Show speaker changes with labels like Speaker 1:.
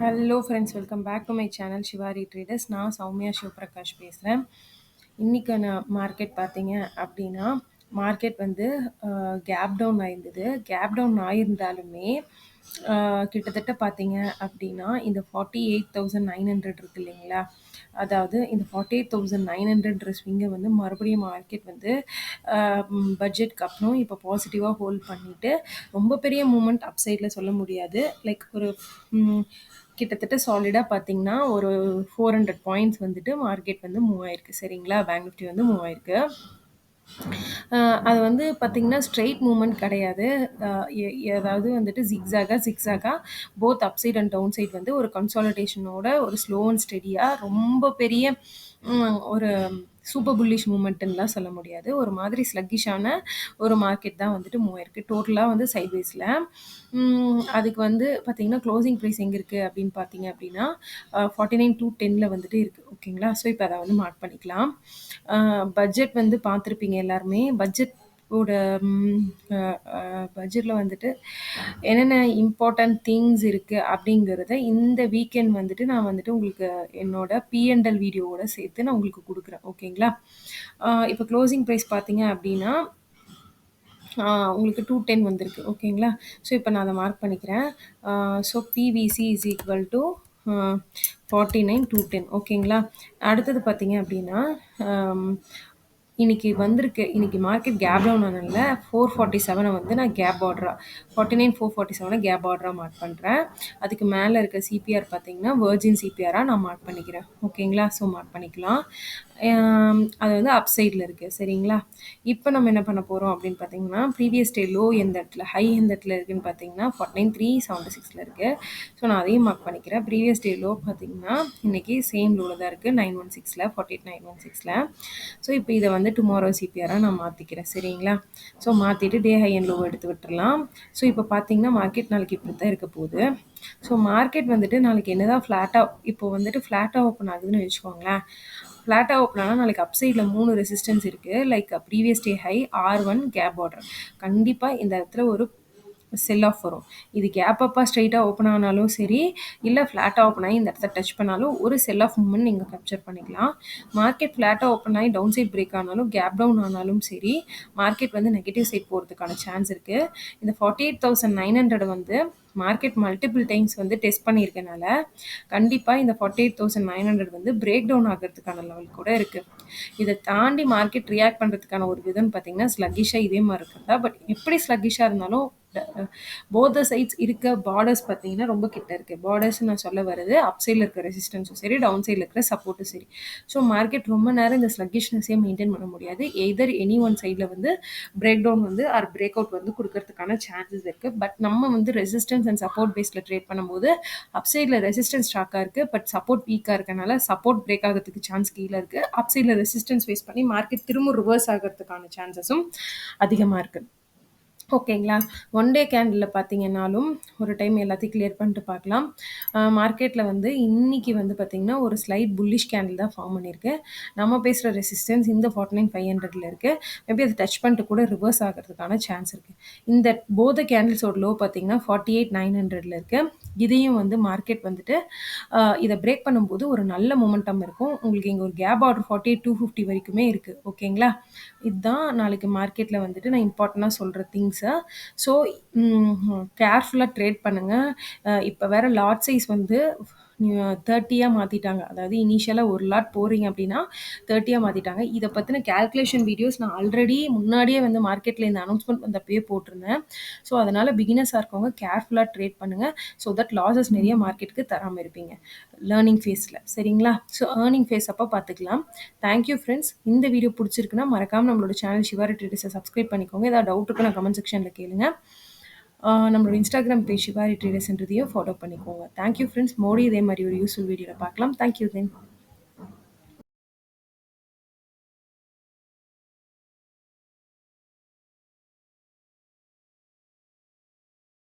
Speaker 1: Hello friends, welcome back to my channel Shivari Traders. நான் சௌமியா சிவபிரகாஷ் பேசுகிறேன். இன்றைக்கான மார்க்கெட் பார்த்தீங்க அப்படின்னா, மார்க்கெட் வந்து கேப் டவுன் ஆயிருந்தது. கேப் டவுன் ஆயிருந்தாலுமே கிட்டத்தட்ட பார்த்தீங்க அப்படின்னா, இந்த 48,900 இருக்கு இல்லைங்களா? அதாவது இந்த 48,900 ஸ்விங்கை வந்து மறுபடியும் மார்க்கெட் வந்து பட்ஜெட்க்கு அப்புறம் இப்போ பாசிட்டிவாக ஹோல்ட் பண்ணிட்டு ரொம்ப பெரிய மூமெண்ட் அப் சைடில் சொல்ல முடியாது. லைக் ஒரு கிட்டத்தட்ட சாலிடாக பார்த்தீங்கன்னா ஒரு 400 பாயிண்ட்ஸ் வந்துட்டு மார்க்கெட் வந்து மூவ் ஆயிருக்கு. சரிங்களா? பேங்க் நிஃப்டி வந்து மூவ் ஆயிருக்கு. அது வந்து பார்த்தீங்கன்னா ஸ்ட்ரெயிட் மூவ்மெண்ட் கிடையாது. அதாவது வந்துட்டு ஜிக்ஸாகா both upside and downside வந்து ஒரு கன்சாலிடேஷனோட ஒரு ஸ்லோ அண்ட் ஸ்டெடியாக ரொம்ப பெரிய ஒரு சூப்பர் புல்லிஷ் மூமெண்ட்டுன்னுலாம் சொல்ல முடியாது. ஒரு மாதிரி ஸ்லக்கிஷான ஒரு மார்க்கெட் தான் வந்துட்டு மூவ் ஆயிருக்கு. டோட்டலாக வந்து சைட்வேஸில் அதுக்கு வந்து பார்த்தீங்கன்னா க்ளோசிங் ப்ரைஸ் எங்கே இருக்குது அப்படின்னு பார்த்தீங்க அப்படின்னா 49,210 வந்துட்டு இருக்குது. ஓகேங்களா? ஸோ இப்போ அதை வந்து மார்க் பண்ணிக்கலாம். பட்ஜெட் வந்து பார்த்துருப்பீங்க எல்லாருமே. பட்ஜெட்டில் வந்துட்டு என்னென்ன இம்பார்ட்டன்ட் திங்ஸ் இருக்குது அப்படிங்கிறத இந்த வீக்கெண்ட் வந்துட்டு நான் வந்துட்டு உங்களுக்கு என்னோட பிஎன்எல் வீடியோவோட சேர்த்து நான் உங்களுக்கு கொடுக்குறேன். ஓகேங்களா? இப்போ க்ளோசிங் ப்ரைஸ் பார்த்தீங்க அப்படின்னா உங்களுக்கு 210 வந்திருக்கு. ஓகேங்களா? ஸோ இப்போ நான் அதை மார்க் பண்ணிக்கிறேன். So PVC is equal to 49,210. ஓகேங்களா? அடுத்தது பார்த்தீங்க அப்படின்னா இன்னைக்கு வந்திருக்கு. இன்னைக்கு மார்க்கெட் கேப் டவுன் ஆனதுனால 447 வந்து நான் கேப் ஆர்டரா 49,447 கேப் ஆர்டரா மார்க் பண்ணுறேன். அதுக்கு மேலே இருக்க சிபிஆர் பார்த்தீங்கன்னா வெர்ஜின் சிபிஆராக நான் மார்க் பண்ணிக்கிறேன். ஓகேங்களா? ஸோ மார்க் பண்ணிக்கலாம். அது வந்து அப் சைடில் இருக்குது. சரிங்களா? இப்போ நம்ம என்ன பண்ண போகிறோம் அப்படின்னு பார்த்தீங்கன்னா ப்ரீவியஸ் டே லோ எந்த இடத்துல ஹை எந்த இடத்துல இருக்குதுன்னு பார்த்தீங்கன்னா 49,376 இருக்குது. ஸோ நான் அதையும் மார்க் பண்ணிக்கிறேன். ப்ரீவியஸ் டே லோ பார்த்தீங்கன்னா இன்றைக்கி சேம் லோவில் தான் இருக்குது 916 48,916. ஸோ இப்போ இதை வந்து டுமாரோ சிபிஆராக நான் மாற்றிக்கிறேன். சரிங்களா? ஸோ மாற்றிட்டு டே ஹை அண்ட் லோ எடுத்து விட்டுறலாம். ஸோ இப்போ பார்த்தீங்கன்னா மார்க்கெட் நாளைக்கு இப்படி தான் இருக்க போகுது. ஸோ மார்க்கெட் வந்துட்டு நாளைக்கு என்ன தான் ஃப்ளாட்டாக இப்போ வந்துட்டு ஃப்ளாட்டாக ஓப்பன் ஆகுதுன்னு வச்சுக்கோங்களேன். ஃப்ளாட்டாக ஓப்பன் ஆனால் நாளைக்கு அப் சைடில் 3 ரெசிஸ்டன்ஸ் இருக்குது. Like previous day high R1 cap order. கண்டிப்பாக இந்த இடத்துல ஒரு செல் ஆஃப் வரும். இது கேப் அப்பாக ஸ்ட்ரைட்டாக ஓப்பன் ஆனாலும் சரி, இல்லை ஃப்ளாட்டாக ஓப்பன் ஆகி இந்த இடத்த டச் பண்ணாலும் ஒரு செல் ஆஃப் மூவ்மெண்ட் நீங்கள் கேப்சர் பண்ணிக்கலாம். மார்க்கெட் ஃப்ளாட்டாக ஓப்பன் ஆகி டவுன் சைட் பிரேக் ஆனாலும் கேப் டவுன் ஆனாலும் சரி, மார்க்கெட் வந்து நெகட்டிவ் சைட் போகிறதுக்கான சான்ஸ் இருக்குது. இந்த 48,900 வந்து மார்க்கெட் மல்டிபிள் டைம்ஸ் வந்து டெஸ்ட் பண்ணியிருக்கனால கண்டிப்பாக இந்த 48,900 வந்து பிரேக் டவுன் ஆகிறதுக்கான லெவல் கூட இருக்குது. இதை தாண்டி மார்க்கெட் ரியாக்ட் பண்ணுறதுக்கான ஒரு விதம்னு பார்த்தீங்கன்னா ஸ்லக்கிஷாக இதே மாதிரி இருக்கிறதா. பட் எப்படி ஸ்லக்கிஷாக இருந்தாலும் போத் த சைட்ஸ் இருக்க பார்டர்ஸ் பார்த்தீங்கன்னா ரொம்ப கிட்ட இருக்குது. பார்டர்ஸ் நான் சொல்ல வருது அப் சைடில் இருக்கிற ரெசிஸ்டன்ஸும் சரி, டவுன் சைடில் இருக்கிற சப்போர்ட்டும் சரி. ஸோ மார்க்கெட் ரொம்ப நேரம் இந்த ஸ்லக்கிஷ்னஸே மெயின்டைன் பண்ண முடியாது. எதர் எனி ஒன் சைடில் வந்து பிரேக் டவுன் வந்து ஆர் பிரேக் அவுட் வந்து கொடுக்கறதுக்கான சான்சஸ் இருக்குது. பட் நம்ம வந்து ரெசிஸ்டன்ஸ் அண்ட் சப்போர்ட் பேஸில் ட்ரேட் பண்ணும்போது அப் சைடில் ரெசிஸ்டன்ஸ் ஸ்ட்ராக்காக இருக்குது, பட் சப்போர்ட் வீக்காக இருக்கனால சப்போர்ட் பிரேக் ஆகிறதுக்கு சான்ஸ் கீழே இருக்குது. அப் சைடில் ரெசிஸ்டன்ஸ் ஃபேஸ் பண்ணி மார்க்கெட் திரும்ப ரிவர்ஸ் ஆகிறதுக்கான சான்சஸும் அதிகமாக இருக்குது. ஓகேங்களா? ஒன் டே கேண்டில் பார்த்தீங்கன்னாலும் ஒரு டைம் எல்லாத்தையும் கிளியர் பண்ணிட்டு பார்க்கலாம். மார்க்கெட்டில் வந்து இன்றைக்கி வந்து பார்த்திங்கன்னா ஒரு ஸ்லைட் புல்லிஷ் கேண்டில் தான் ஃபார்ம் பண்ணியிருக்கு. நம்ம பேசுகிற ரெசிஸ்டன்ஸ் இந்த 49,500 இருக்குது. மேபி அது டச் பண்ணிட்டு கூட ரிவர்ஸ் ஆகிறதுக்கான சான்ஸ் இருக்குது. இந்த போத கேண்டில்ஸோட லோ பார்த்திங்கன்னா 48,900 இருக்குது. இதையும் வந்து மார்க்கெட் வந்துட்டு இதை பிரேக் பண்ணும்போது ஒரு நல்ல மொமெண்டம் இருக்கும். உங்களுக்கு இங்கே ஒரு கேப் ஆர்டர் 48,250 வரைக்குமே இருக்குது. ஓகேங்களா? இதுதான் நாளைக்கு மார்க்கெட்டில் வந்துட்டு நான் இம்பார்ட்டண்ட்டாக சொல்கிற திங்ஸை. ஸோ கேர்ஃபுல்லாக ட்ரேட் பண்ணுங்கள். இப்போ வேறு லாட் சைஸ் வந்து 30 மாற்றிட்டாங்க. அதாவது இனிஷியலாக ஒரு லாட் போகிறீங்க அப்படின்னா 30 மாற்றிட்டாங்க. இதை பற்றின கேல்குலேஷன் வீடியோஸ் நான் ஆல்ரெடி முன்னாடியே வந்து மார்க்கெட்டில் இந்த அனௌன்ஸ்மெண்ட் வந்தப்பயே போட்டிருந்தேன். ஸோ அதனால் பிகினர்ஸாக இருக்கவங்க கேர்ஃபுல்லாக ட்ரேட் பண்ணுங்கள். ஸோ தட் லாஸஸ் நிறைய மார்க்கெட்டுக்கு தராமல் இருப்பீங்க லேர்னிங் ஃபேஸில். சரிங்களா? ஸோ ஏர்னிங் ஃபேஸ் அப்போ பார்த்துக்கலாம். Thank you friends. இந்த வீடியோ பிடிச்சிருக்குன்னா மறக்காமல் நம்மளோட சேனல் சிவாரி ட்ரேடர்ஸை சப்ஸ்கிரைப் பண்ணிக்கோங்க. ஏதாவது டவுட் இருக்குன்னா கமெண்ட் செக்ஷனில் கேளுங்க. நம்மளோட இன்ஸ்டாகிராம் பேஜ் சிவாரி ட்ரேடர்ஸ்ன்றதையும் ஃபாலோ பண்ணிக்கோங்க. Thank you friends. மோடி இதே மாதிரி ஒரு யூஸ்ஃபுல் வீடியோவில் பார்க்கலாம். தேங்க்யூ தென்.